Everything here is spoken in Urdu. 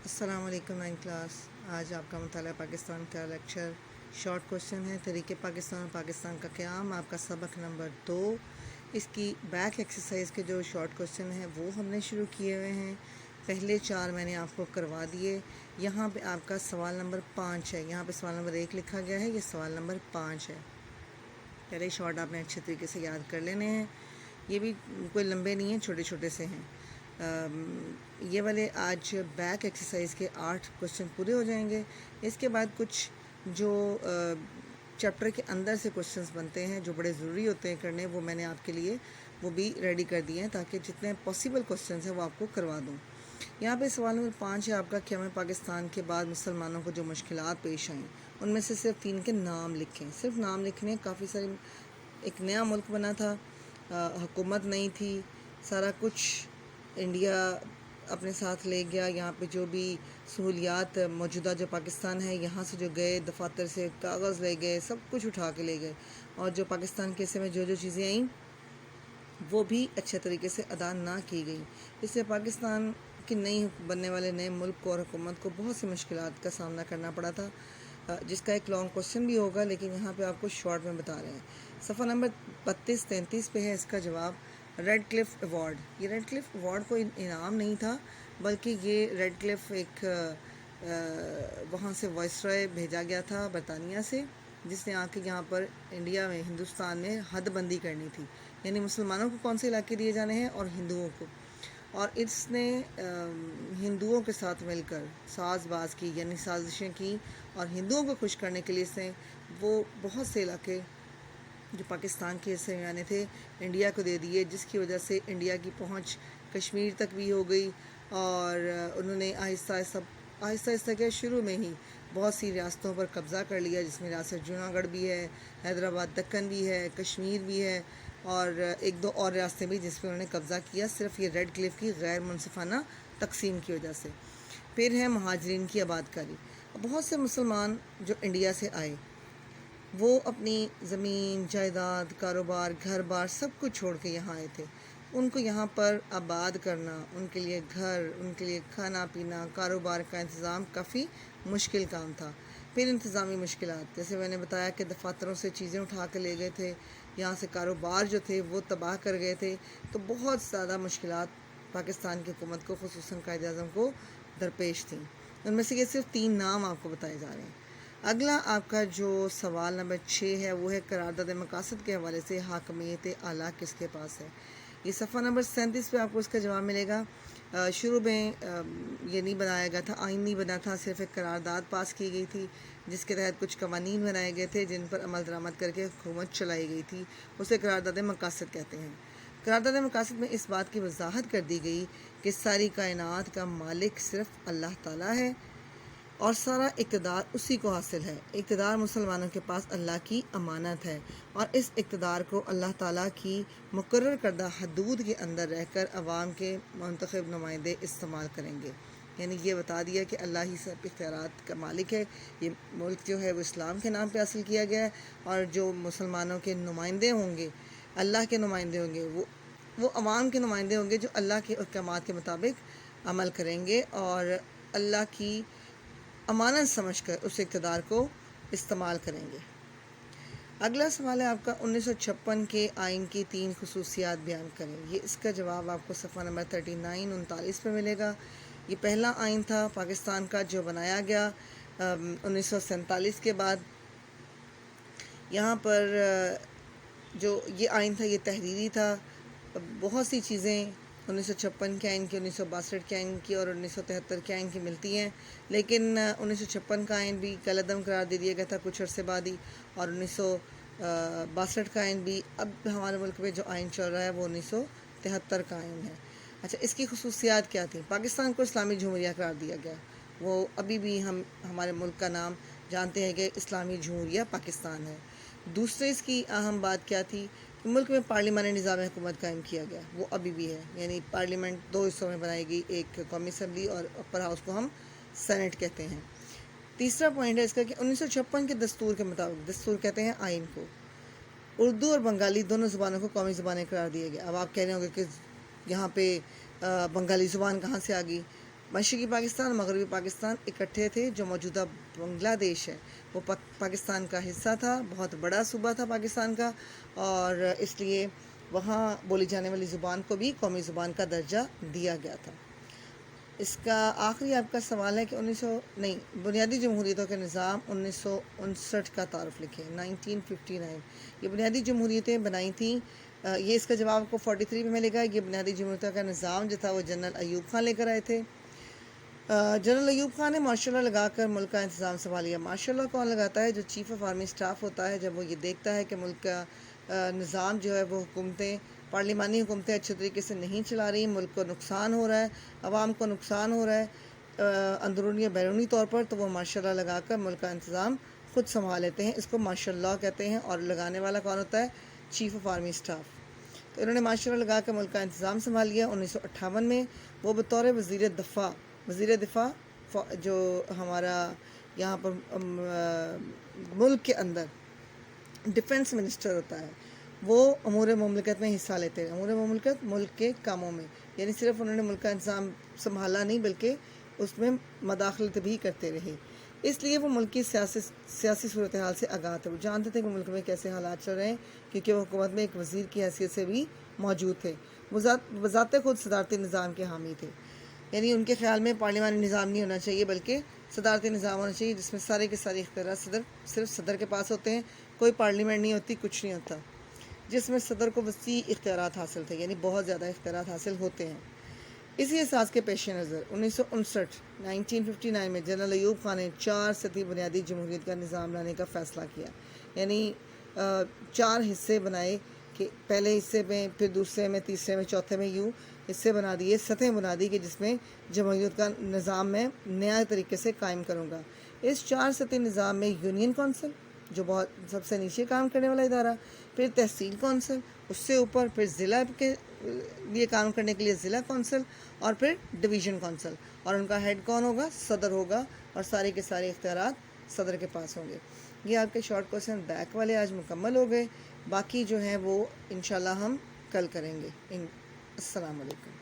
السلام علیکم 9 کلاس. آج آپ کا مطالعہ پاکستان کا لیکچر شارٹ کوشچن ہے. طریقے پاکستان اور پاکستان کا قیام، آپ کا سبق نمبر 2. اس کی بیک ایکسرسائز کے جو شارٹ کوشچن ہیں وہ ہم نے شروع کیے ہوئے ہیں. پہلے 4 میں نے آپ کو کروا دیے. یہاں پہ آپ کا سوال نمبر 5 ہے. یہاں پہ سوال نمبر 1 لکھا گیا ہے، یہ سوال نمبر 5 ہے. پہلے شارٹ آپ نے اچھے طریقے سے یاد کر لینے ہیں. یہ بھی کوئی لمبے نہیں ہیں، چھوٹے چھوٹے سے ہیں. یہ والے آج بیک ایکسرسائز کے 8 کوشچن پورے ہو جائیں گے. اس کے بعد کچھ جو چیپٹر کے اندر سے کوشچنز بنتے ہیں جو بڑے ضروری ہوتے ہیں کرنے، وہ میں نے آپ کے لیے وہ بھی ریڈی کر دیے ہیں تاکہ جتنے پاسبل کوشچنز ہیں وہ آپ کو کروا دوں. یہاں پہ سوال نمبر 5 ہے آپ کا، قیام پاکستان کے بعد مسلمانوں کو جو مشکلات پیش آئیں ان میں سے صرف 3 کے نام لکھیں. صرف نام لکھنے. کافی ساری ایک نیا ملک بنا تھا، حکومت نہیں تھی، سارا کچھ انڈیا اپنے ساتھ لے گیا. یہاں پہ جو بھی سہولیات موجودہ جو پاکستان ہے، یہاں سے جو گئے دفاتر سے کاغذ لے گئے، سب کچھ اٹھا کے لے گئے. اور جو پاکستان کے حصے میں جو چیزیں آئیں وہ بھی اچھے طریقے سے ادا نہ کی گئی. اس سے پاکستان کی نئی بننے والے نئے ملک کو اور حکومت کو بہت سی مشکلات کا سامنا کرنا پڑا تھا، جس کا ایک لانگ کوشچن بھی ہوگا، لیکن یہاں پہ آپ کو شارٹ میں بتا رہے ہیں. صفحہ نمبر 32-33 پہ ہے اس کا جواب. ریڈ کلف ایوارڈ. یہ ریڈ کلف ایوارڈ کوئی انعام نہیں تھا، بلکہ یہ ریڈ کلف ایک وہاں سے وائسرائے بھیجا گیا تھا برطانیہ سے، جس نے آ کے یہاں پر انڈیا میں، ہندوستان میں حد بندی کرنی تھی. یعنی مسلمانوں کو کون سے علاقے دیے جانے ہیں اور ہندوؤں کو. اور اس نے ہندوؤں کے ساتھ مل کر ساز باز کی، یعنی سازشیں کی، اور ہندوؤں کو خوش کرنے کے لیے اس نے وہ بہت سے علاقے جو پاکستان کے حصے میں آنے تھے انڈیا کو دے دیے، جس کی وجہ سے انڈیا کی پہنچ کشمیر تک بھی ہو گئی. اور انہوں نے آہستہ آہستہ کے شروع میں ہی بہت سی ریاستوں پر قبضہ کر لیا، جس میں ریاست جونا گڑھ بھی ہے، حیدرآباد دکن بھی ہے، کشمیر بھی ہے، اور ایک دو اور ریاستیں بھی جس پہ انہوں نے قبضہ کیا، صرف یہ ریڈ کلف کی غیر منصفانہ تقسیم کی وجہ سے. پھر ہے مہاجرین کی آباد کاری. بہت سے مسلمان جو انڈیا سے آئے وہ اپنی زمین جائیداد، کاروبار، گھر بار سب کچھ چھوڑ کے یہاں آئے تھے. ان کو یہاں پر آباد کرنا، ان کے لیے گھر، ان کے لیے کھانا پینا، کاروبار کا انتظام کافی مشکل کام تھا. پھر انتظامی مشکلات، جیسے میں نے بتایا کہ دفاتروں سے چیزیں اٹھا کے لے گئے تھے، یہاں سے کاروبار جو تھے وہ تباہ کر گئے تھے. تو بہت زیادہ مشکلات پاکستان کی حکومت کو، خصوصاً قائد اعظم کو درپیش تھیں. ان میں سے یہ صرف 3 نام آپ کو بتائے جا رہے ہیں. اگلا آپ کا جو سوال نمبر 6 ہے وہ ہے قرارداد مقاصد کے حوالے سے حاکمیت اعلیٰ کس کے پاس ہے. یہ صفحہ نمبر 37 پہ آپ کو اس کا جواب ملے گا. شروع میں یہ نہیں بنایا گیا تھا، آئین نہیں بنا تھا، صرف ایک قرارداد پاس کی گئی تھی جس کے تحت کچھ قوانین بنائے گئے تھے جن پر عمل درآمد کر کے حکومت چلائی گئی تھی. اسے قرارداد مقاصد کہتے ہیں. قرارداد مقاصد میں اس بات کی وضاحت کر دی گئی کہ ساری کائنات کا مالک صرف اللہ تعالیٰ ہے اور سارا اقتدار اسی کو حاصل ہے. اقتدار مسلمانوں کے پاس اللہ کی امانت ہے، اور اس اقتدار کو اللہ تعالیٰ کی مقرر کردہ حدود کے اندر رہ کر عوام کے منتخب نمائندے استعمال کریں گے. یعنی یہ بتا دیا کہ اللہ ہی سب اختیارات کا مالک ہے. یہ ملک جو ہے وہ اسلام کے نام پہ حاصل کیا گیا ہے، اور جو مسلمانوں کے نمائندے ہوں گے، اللہ کے نمائندے ہوں گے، وہ عوام کے نمائندے ہوں گے جو اللہ کے احکامات کے مطابق عمل کریں گے اور اللہ کی امانت سمجھ کر اس اقتدار کو استعمال کریں گے. اگلا سوال ہے آپ کا 1956 کے آئین کی 3 خصوصیات بیان کریں. یہ اس کا جواب آپ کو صفحہ نمبر 39-39 پہ ملے گا. یہ پہلا آئین تھا پاکستان کا جو بنایا گیا 1947 کے بعد. یہاں پر جو یہ آئین تھا یہ تحریری تھا. بہت سی چیزیں 1956 کے آئین کی، 1962 کے آئین کی اور 1973 کے آئین کی ملتی ہیں، لیکن 1956 کا آئین بھی کالعدم قرار دے دیا گیا تھا کچھ عرصے بعد ہی، اور 1962 کا آئین بھی. اب ہمارے ملک میں جو آئین چل رہا ہے وہ 1973 کا آئین ہے. اچھا، اس کی خصوصیات کیا تھیں؟ پاکستان کو اسلامی جمہوریہ قرار دیا گیا. وہ ابھی بھی ہم ہمارے ملک کا نام جانتے ہیں کہ اسلامی جمہوریہ پاکستان ہے. دوسرے اس کی اہم بات کیا تھی؟ ملک میں پارلیمانی نظام حکومت قائم کیا گیا، وہ ابھی بھی ہے. یعنی پارلیمنٹ 2 حصوں میں بنائی گئی، ایک قومی اسمبلی اور اپر ہاؤس کو ہم سینٹ کہتے ہیں. تیسرا پوائنٹ ہے اس کا کہ 1956 کے دستور کے مطابق، دستور کہتے ہیں آئین کو، اردو اور بنگالی دونوں زبانوں کو قومی زبانیں قرار دیا گیا. اب آپ کہہ رہے ہوں گے کہ یہاں پہ بنگالی زبان کہاں سے آ گئی؟ مشرقی پاکستان مغربی پاکستان اکٹھے تھے. جو موجودہ بنگلہ دیش ہے وہ پاکستان کا حصہ تھا, بہت بڑا صوبہ تھا پاکستان کا, اور اس لیے وہاں بولی جانے والی زبان کو بھی قومی زبان کا درجہ دیا گیا تھا. اس کا آخری آپ کا سوال ہے کہ بنیادی جمہوریتوں کے نظام 1959 کا تعارف لکھیں. 1959 یہ بنیادی جمہوریتیں بنائی تھیں. یہ اس کا جواب کو 43 میں ملے گا. یہ بنیادی جمہوریتوں کا نظام جو تھا وہ جنرل ایوب خان لے کر آئے تھے. جنرل ایوب خان نے مارشل لا لگا کر ملک کا انتظام سنبھالیا. مارشل لا کون لگاتا ہے؟ جو چیف آف آرمی اسٹاف ہوتا ہے. جب وہ یہ دیکھتا ہے کہ ملک کا نظام جو ہے وہ حکومتیں پارلیمانی حکومتیں اچھے طریقے سے نہیں چلا رہی, ملک کو نقصان ہو رہا ہے, عوام کو نقصان ہو رہا ہے اندرونی یا بیرونی طور پر, تو وہ مارشل لا لگا کر ملک کا انتظام خود سنبھال لیتے ہیں. اس کو مارشل لا کہتے ہیں. اور لگانے والا کون ہوتا ہے؟ Chief of army staff. تو انہوں نے مارشل لا لگا کر ملک کا انتظام سنبھال لیا. 1958 میں وہ بطور وزیر دفاع جو ہمارا یہاں پر ملک کے اندر ڈیفنس منسٹر ہوتا ہے, وہ امور مملکت میں حصہ لیتے ہیں. امور مملکت ملک کے کاموں میں, یعنی صرف انہوں نے ملک کا انتظام سنبھالا نہیں بلکہ اس میں مداخلت بھی کرتے رہے. اس لیے وہ ملک کی سیاسی صورتحال سے آگاہ تھے. وہ جانتے تھے کہ ملک میں کیسے حالات چل رہے ہیں, کیونکہ وہ حکومت میں ایک وزیر کی حیثیت سے بھی موجود تھے. وہ بذات خود صدارتی نظام کے حامی تھے. یعنی ان کے خیال میں پارلیمانی نظام نہیں ہونا چاہیے بلکہ صدارتی نظام ہونا چاہیے, جس میں سارے کے سارے اختیارات صرف صدر کے پاس ہوتے ہیں. کوئی پارلیمنٹ نہیں ہوتی, کچھ نہیں ہوتا, جس میں صدر کو وسیع اختیارات حاصل تھے, یعنی بہت زیادہ اختیارات حاصل ہوتے ہیں. اسی احساس کے پیش نظر 1959 میں جنرل ایوب خان نے 4 سطحی بنیادی جمہوریت کا نظام لانے کا فیصلہ کیا. یعنی 4 حصے بنائے کہ پہلے حصے میں, پھر دوسرے میں, تیسرے میں, چوتھے میں, یوں حصے بنا دیے, سطحیں بنا دی کہ جس میں جمہوریت کا نظام میں نیا طریقے سے قائم کروں گا. اس 4 سطحی نظام میں یونین کونسل جو سب سے نیچے کام کرنے والا ادارہ, پھر تحصیل کونسل اس سے اوپر, پھر ضلع کے لیے کام کرنے کے لیے ضلع کونسل, اور پھر ڈویژن کونسل. اور ان کا ہیڈ کون ہوگا؟ صدر ہوگا, اور سارے کے سارے اختیارات صدر کے پاس ہوں گے. یہ آپ کے شارٹ کوسچن بیک والے آج مکمل ہو گئے. باقی جو ہیں وہ انشاءاللہ ہم کل کریں گے. السلام علیکم.